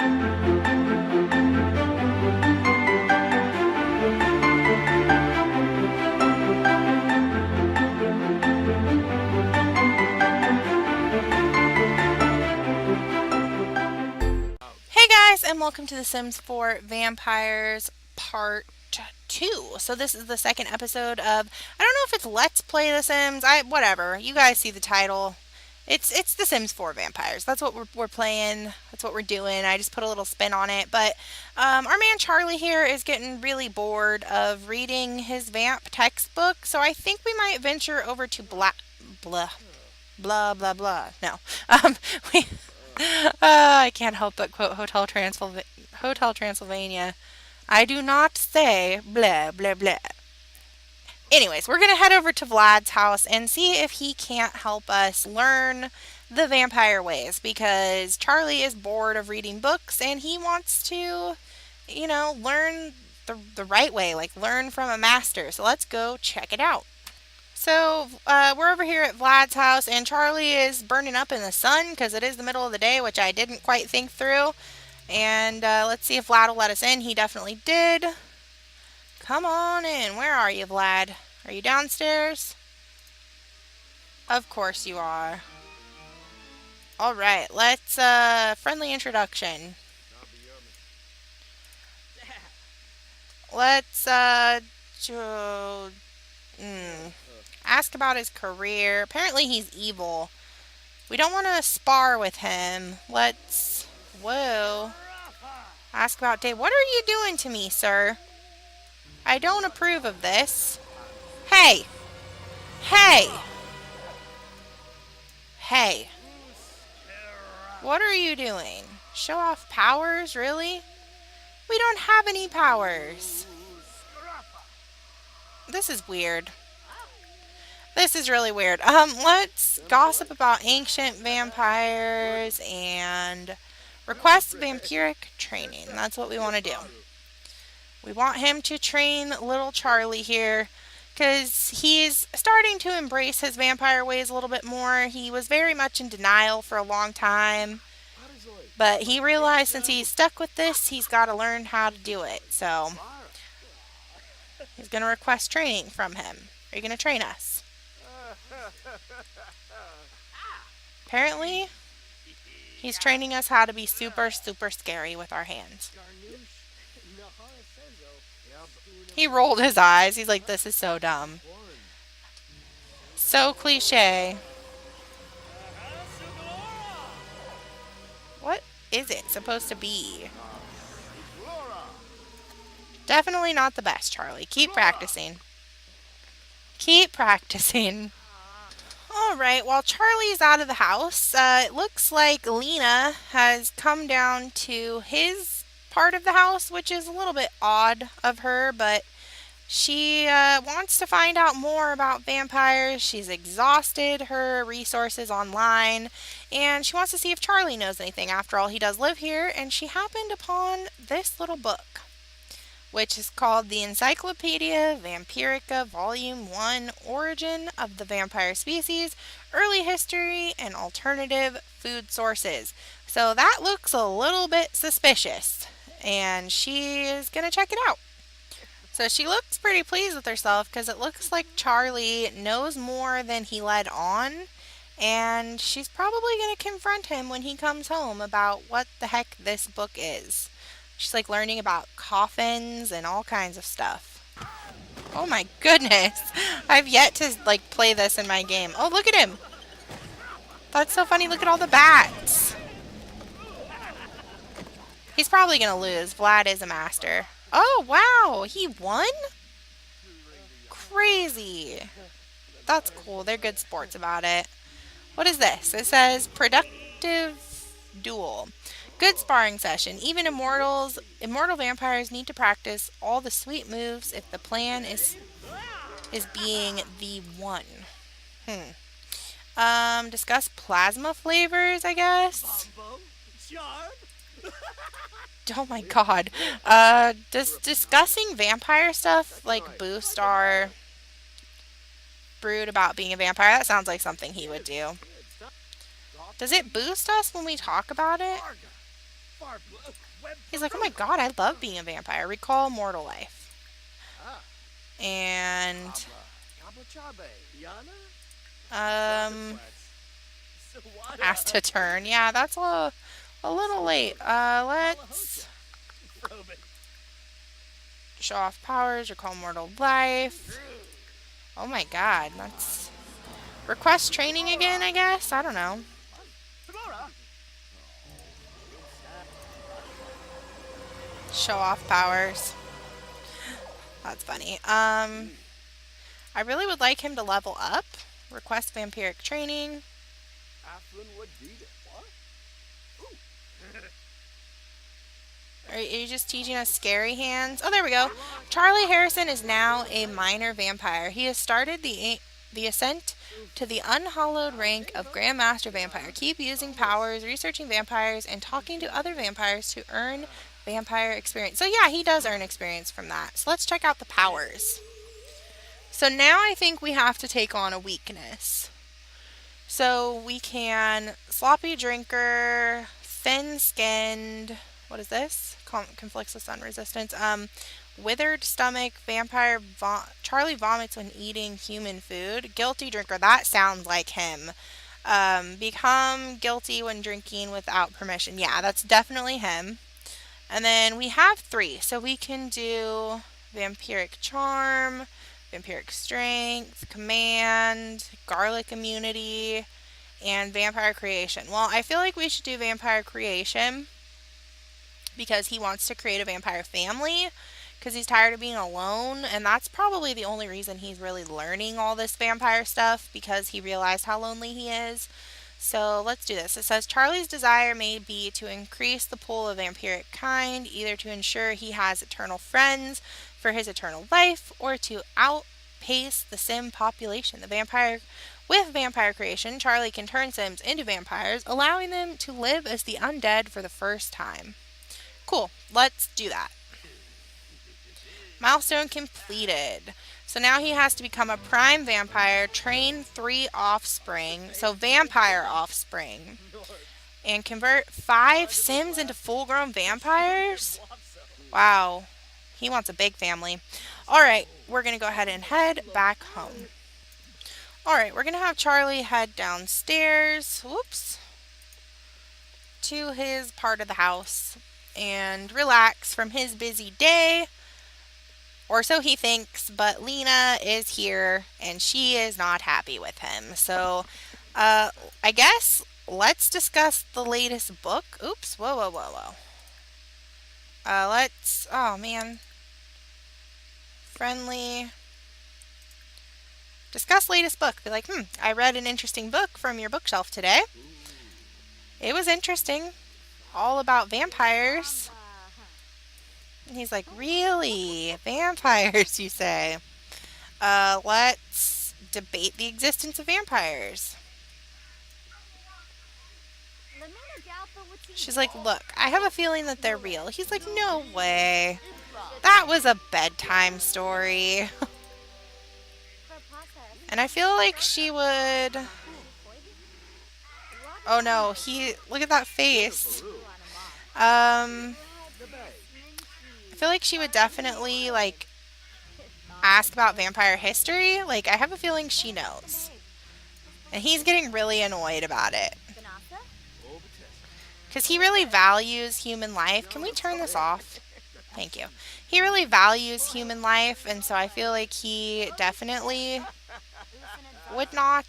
Hey guys, and welcome to The Sims 4 Vampires Part 2. So this is the second episode of, I don't know if it's Let's Play The Sims, whatever. You guys see the title. It's The Sims 4 Vampires. That's what we're playing. That's what we're doing. I just put a little spin on it. But our man Charlie here is getting really bored of reading his vamp textbook. So I think we might venture over to blah, blah, blah, blah. No. We... I can't help but quote Hotel Transylvania. I do not say blah, blah, blah. Anyways, we're going to head over to Vlad's house and see if he can't help us learn the vampire ways, because Charlie is bored of reading books and he wants to, learn the right way, like learn from a master. So let's go check it out. So we're over here at Vlad's house, and Charlie is burning up in the sun because it is the middle of the day, which I didn't quite think through. And let's see if Vlad will let us in. He definitely did. Come on in. Where are you, Vlad? Are you downstairs? Of course you are. All right, let's friendly introduction. Let's ask about his career. Apparently he's evil. We don't want to spar with him. Whoa. Ask about day. What are you doing to me, sir? I don't approve of this. Hey. Hey. Hey. What are you doing? Show off powers, really? We don't have any powers. This is weird. This is really weird. Let's gossip about ancient vampires and request vampiric training. That's what we want to do. We want him to train little Charlie here because he's starting to embrace his vampire ways a little bit more. He was very much in denial for a long time, but he realized since he's stuck with this, he's got to learn how to do it. So he's going to request training from him. Are you going to train us? Apparently, he's training us how to be super, super scary with our hands. He rolled his eyes. He's like, this is so dumb. So cliche. What is it supposed to be? Definitely not the best, Charlie. Keep practicing. Keep practicing. Alright, while Charlie's out of the house, it looks like Lina has come down to his part of the house, which is a little bit odd of her, but she wants to find out more about vampires. She's exhausted her resources online, and she wants to see if Charlie knows anything. After all, he does live here, and she happened upon this little book, which is called the Encyclopedia Vampirica Volume 1, Origin of the Vampire Species, Early History, and Alternative Food Sources. So that looks a little bit suspicious, and she is going to check it out. So she looks pretty pleased with herself because it looks like Charlie knows more than he let on, and she's probably going to confront him when he comes home about what the heck this book is. She's like learning about coffins and all kinds of stuff. Oh my goodness. I've yet to like play this in my game. Oh, look at him. That's so funny. Look at all the bats. He's probably going to lose. Vlad is a master. Oh, wow. He won? Crazy. That's cool. They're good sports about it. What is this? It says productive duel. Good sparring session. Even immortal vampires need to practice all the sweet moves if the plan is being the one. Discuss plasma flavors, I guess. Oh my god. Does discussing vampire stuff like boost our brood about being a vampire? That sounds like something he would do. Does it boost us when we talk about it? He's like, oh my god, I love being a vampire. Recall mortal life. And asked to turn. Yeah, that's a little late. Let's show off powers, recall mortal life. Oh my god, that's request training again, I guess. I don't know. Show off powers. That's funny. I really would like him to level up. Request vampiric training. Are you just teaching us scary hands? Oh, there we go. Charlie Harrison is now a minor vampire. He has started the ascent to the unhallowed rank of Grandmaster Vampire. Keep using powers, researching vampires, and talking to other vampires to earn vampire experience. So yeah, he does earn experience from that. So let's check out the powers. So now I think we have to take on a weakness. So we can sloppy drinker, thin-skinned. What is this? Conflicts with sun resistance. Withered stomach, vampire. Charlie vomits when eating human food. Guilty drinker. That sounds like him. Become guilty when drinking without permission. Yeah, that's definitely him. And then we have 3. So we can do vampiric charm, vampiric strength, command, garlic immunity, and vampire creation. Well, I feel like we should do vampire creation because he wants to create a vampire family because he's tired of being alone, and that's probably the only reason he's really learning all this vampire stuff, because he realized how lonely he is. So let's do this. It says Charlie's desire may be to increase the pool of vampiric kind, either to ensure he has eternal friends for his eternal life, or to outpace the sim population. With vampire creation, Charlie can turn sims into vampires, allowing them to live as the undead for the first time. Cool, let's do that. Milestone completed. So now he has to become a prime vampire, train 3 offspring, so vampire offspring, and convert 5 sims into full-grown vampires? Wow, he wants a big family. Alright, we're going to go ahead and head back home. Alright, we're going to have Charlie head downstairs, to his part of the house and relax from his busy day. Or so he thinks, but Lina is here and she is not happy with him. So, I guess let's discuss the latest book. Oops, whoa. Oh man. Friendly. Discuss latest book. Be like, I read an interesting book from your bookshelf today. It was interesting. All about vampires. And he's like, really? Vampires, you say? Let's debate the existence of vampires. She's like, look, I have a feeling that they're real. He's like, no way. That was a bedtime story. And I feel like she would... Oh no, look at that face. I feel like she would definitely, like, ask about vampire history. Like, I have a feeling she knows. And he's getting really annoyed about it. Because he really values human life. Can we turn this off? Thank you. He really values human life, and so I feel like he definitely would not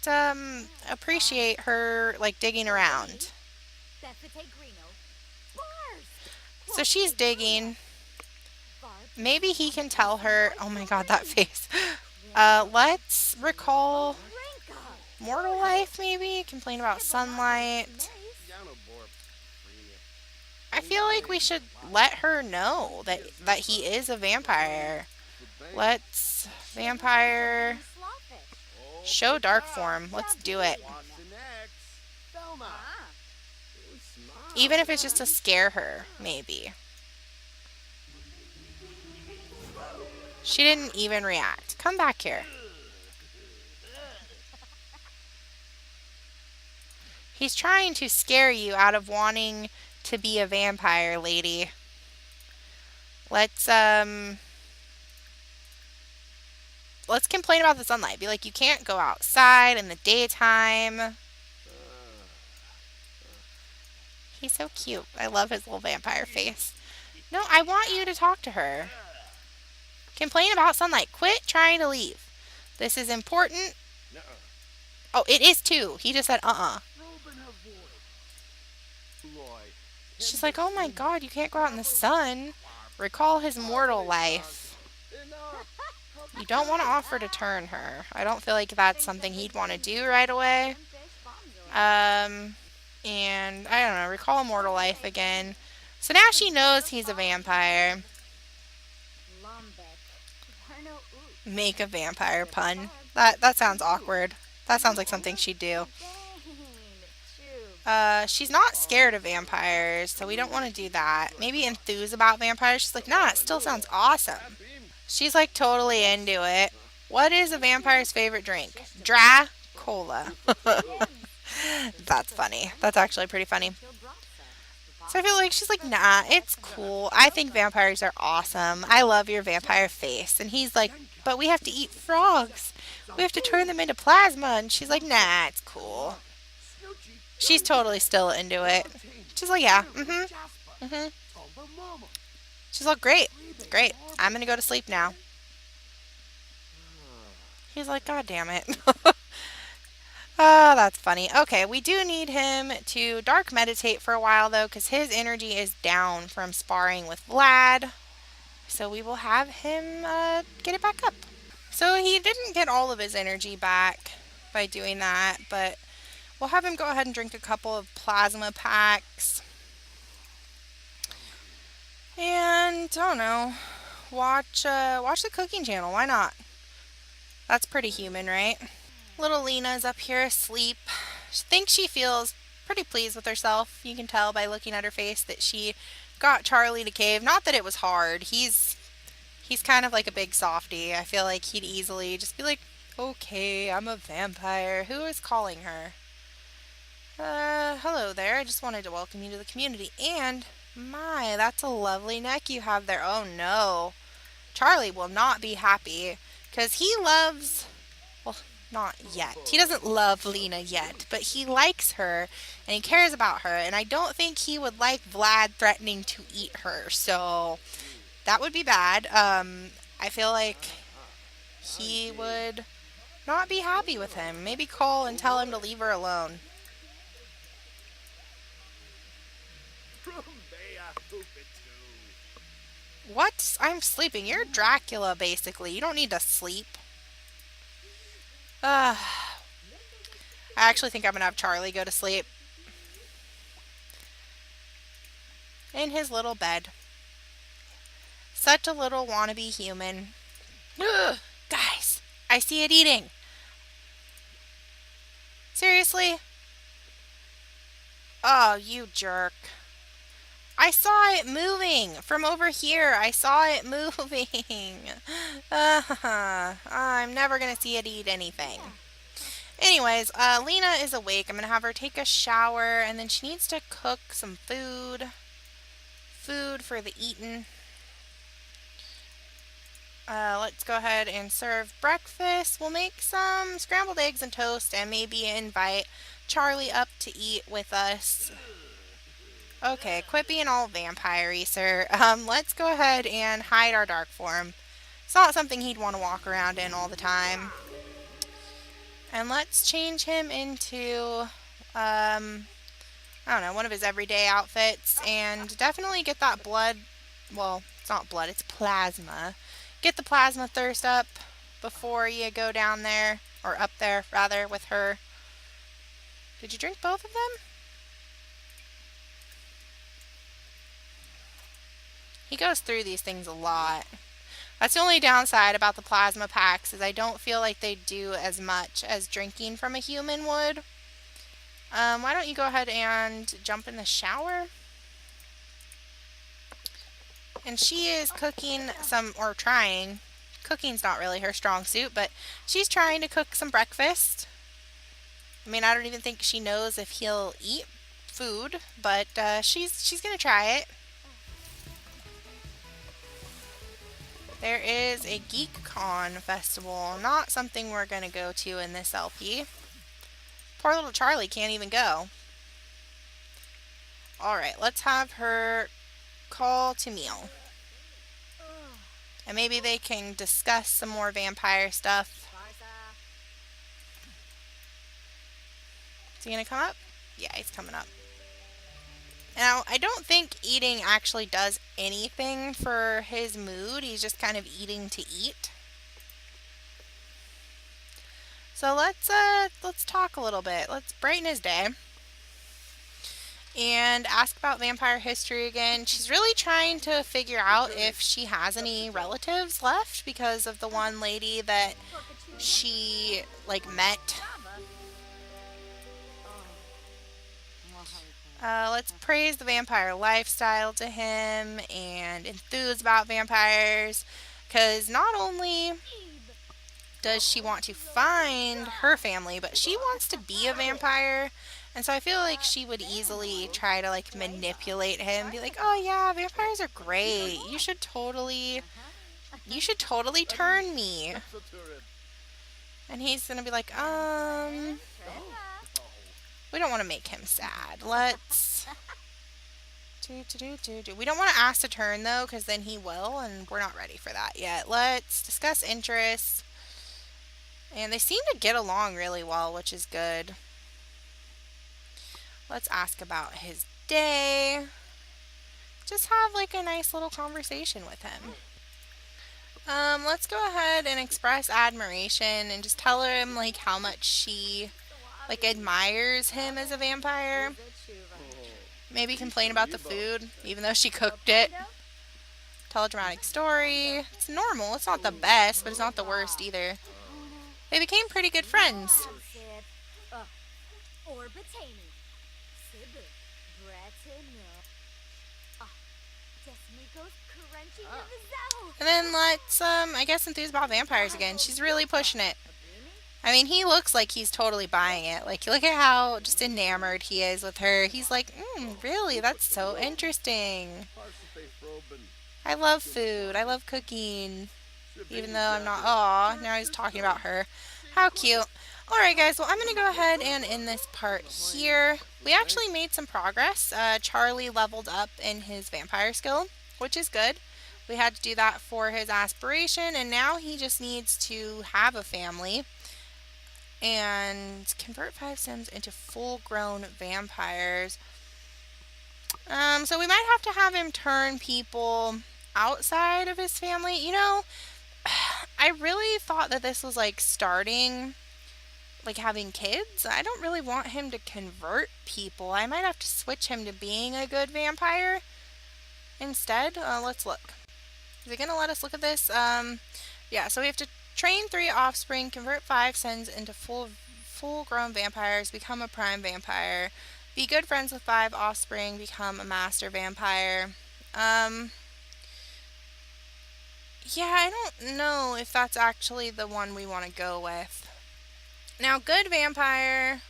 appreciate her, like, digging around. So she's digging. Maybe he can tell her. Oh my god, that face. Let's recall mortal life, maybe? Complain about sunlight. I feel like we should let her know that he is a vampire. Let's vampire show dark form. Let's do it. Even if it's just to scare her, maybe. She didn't even react. Come back here. He's trying to scare you out of wanting to be a vampire, lady. Let's complain about the sunlight. Be like, you can't go outside in the daytime. He's so cute. I love his little vampire face. No, I want you to talk to her. Complain about sunlight. Quit trying to leave. This is important. Oh, it is too. He just said, She's like, oh my god, you can't go out in the sun. Recall his mortal life. You don't want to offer to turn her. I don't feel like that's something he'd want to do right away. And I don't know, recall mortal life again. So now she knows he's a vampire. Make a vampire pun. That sounds awkward. That sounds like something she'd do. She's not scared of vampires, so we don't want to do that. Maybe enthuse about vampires. She's like, nah, it still sounds awesome. She's like totally into it. What is a vampire's favorite drink? Dry cola. That's funny. That's actually pretty funny. So I feel like she's like, nah, it's cool. I think vampires are awesome. I love your vampire face. And he's like, but we have to eat frogs. We have to turn them into plasma. And she's like, nah, it's cool. She's totally still into it. She's like, yeah, She's like, great. I'm going to go to sleep now. He's like, god damn it. Oh, that's funny. Okay, we do need him to dark meditate for a while, though, because his energy is down from sparring with Vlad. So we will have him get it back up. So he didn't get all of his energy back by doing that, but we'll have him go ahead and drink a couple of plasma packs. And, I don't know, watch the cooking channel. Why not? That's pretty human, right? Little Lina's up here asleep. She thinks she feels pretty pleased with herself. You can tell by looking at her face that she got Charlie to cave. Not that it was hard. He's kind of like a big softie. I feel like he'd easily just be like, okay, I'm a vampire. Who is calling her? Hello there. I just wanted to welcome you to the community. And, my, that's a lovely neck you have there. Oh, no. Charlie will not be happy because he loves... Well, not yet. He doesn't love Lina yet, but he likes her and he cares about her. And I don't think he would like Vlad threatening to eat her. So that would be bad. I feel like he would not be happy with him. Maybe call and tell him to leave her alone. What? I'm sleeping. You're Dracula, basically. You don't need to sleep. I actually think I'm going to have Charlie go to sleep. In his little bed. Such a little wannabe human. Ugh, guys, I see it eating. Seriously? Oh, you jerk. I saw it moving from over here. I saw it moving. I'm never going to see it eat anything. Anyways, Lina is awake. I'm going to have her take a shower, and then she needs to cook some food. Food for the eating. Let's go ahead and serve breakfast. We'll make some scrambled eggs and toast, and maybe invite Charlie up to eat with us. Okay, quit being all vampire-y, sir. Let's go ahead and hide our dark form. It's not something he'd want to walk around in all the time. And let's change him into, I don't know, one of his everyday outfits. And definitely get that blood, well, it's not blood, it's plasma. Get the plasma thirst up before you go down there, or up there, rather, with her. Did you drink both of them? He goes through these things a lot. That's the only downside about the plasma packs, is I don't feel like they do as much as drinking from a human would. Why don't you go ahead and jump in the shower? And she is cooking some, or trying. Cooking's not really her strong suit, but she's trying to cook some breakfast. I mean, I don't even think she knows if he'll eat food, but she's gonna try it. There is a GeekCon festival, not something we're gonna go to in this LP. Poor little Charlie can't even go. Alright, let's have her call to meal. And maybe they can discuss some more vampire stuff. Is he gonna come up? Yeah, he's coming up. Now, I don't think eating actually does anything for his mood. He's just kind of eating to eat. So let's talk a little bit. Let's brighten his day. And ask about vampire history again. She's really trying to figure out if she has any relatives left because of the one lady that she met. Let's praise the vampire lifestyle to him and enthuse about vampires, because not only does she want to find her family, but she wants to be a vampire. And so I feel like she would easily try to manipulate him, be like, "Oh yeah, vampires are great. You should totally turn me." And he's gonna be like, we don't want to make him sad. Let's We don't want to ask to turn though, because then he will, and we're not ready for that yet. Let's discuss interests. And they seem to get along really well, which is good. Let's ask about his day. Just have a nice little conversation with him. Let's go ahead and express admiration and just tell him how much she admires him as a vampire. Maybe complain about the food, even though she cooked it. Tell a dramatic story. It's normal. It's not the best, but it's not the worst either. They became pretty good friends. And then let's, I guess, enthuse about vampires again. She's really pushing it. I mean, he looks like he's totally buying it. Look at how just enamored he is with her. He's like, really? That's so interesting. I love food. I love cooking. Even though I'm not. Aw, now he's talking about her. How cute. Alright, guys. Well, I'm going to go ahead and end this part here. We actually made some progress. Charlie leveled up in his vampire skill, which is good. We had to do that for his aspiration, and now he just needs to have a family and convert 5 Sims into full-grown vampires. So we might have to have him turn people outside of his family. I really thought that this was starting, having kids. I don't really want him to convert people. I might have to switch him to being a good vampire instead. Let's look. Is it going to let us look at this? Yeah, so we have to train 3 offspring, convert 5 Sims into full-grown vampires, become a prime vampire, be good friends with 5 offspring, become a master vampire. Yeah, I don't know if that's actually the one we want to go with. Now, good vampire,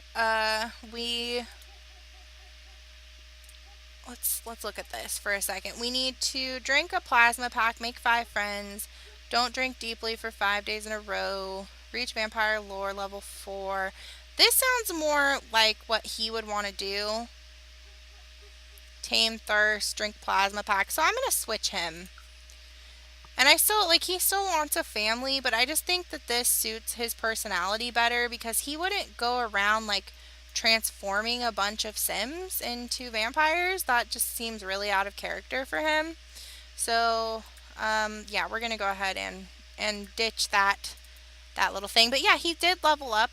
Let's look at this for a second. We need to drink a plasma pack, make 5 friends, don't drink deeply for 5 days in a row, reach vampire lore level 4. This sounds more like what he would want to do. Tame thirst, drink plasma pack. So I'm going to switch him. And I still, he still wants a family, but I just think that this suits his personality better, because he wouldn't go around, transforming a bunch of Sims into vampires. That just seems really out of character for him. So, yeah, we're going to go ahead and ditch that little thing. But yeah, he did level up.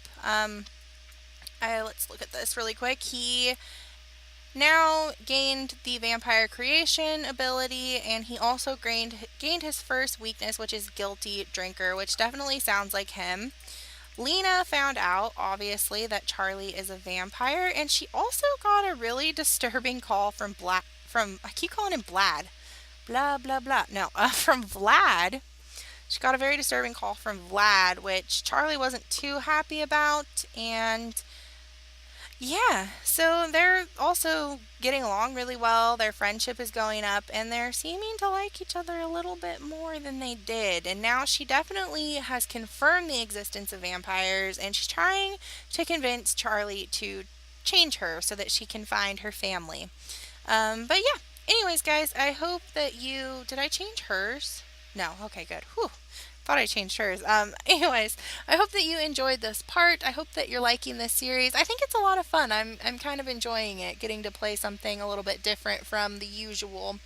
Let's look at this really quick. He now gained the vampire creation ability, and he also gained his first weakness, which is guilty drinker, which definitely sounds like him. Lina found out, obviously, that Charlie is a vampire, and she also got a really disturbing call from I keep calling him Vlad. Blah, blah, blah. No, from Vlad. She got a very disturbing call from Vlad, which Charlie wasn't too happy about, and Yeah, so they're also getting along really well. Their friendship is going up, and they're seeming to like each other a little bit more than they did. And now she definitely has confirmed the existence of vampires, and she's trying to convince Charlie to change her so that she can find her family. But yeah, anyways, guys, I hope that you. Did I change hers? No, okay, good. Whew. Thought I changed hers. Anyways, I hope that you enjoyed this part. I hope that you're liking this series. I think it's a lot of fun. I'm kind of enjoying it, getting to play something a little bit different from the usual.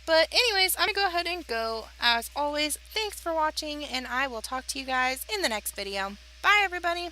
But anyways, I'm gonna go ahead and go. As always, thanks for watching, and I will talk to you guys in the next video. Bye, everybody.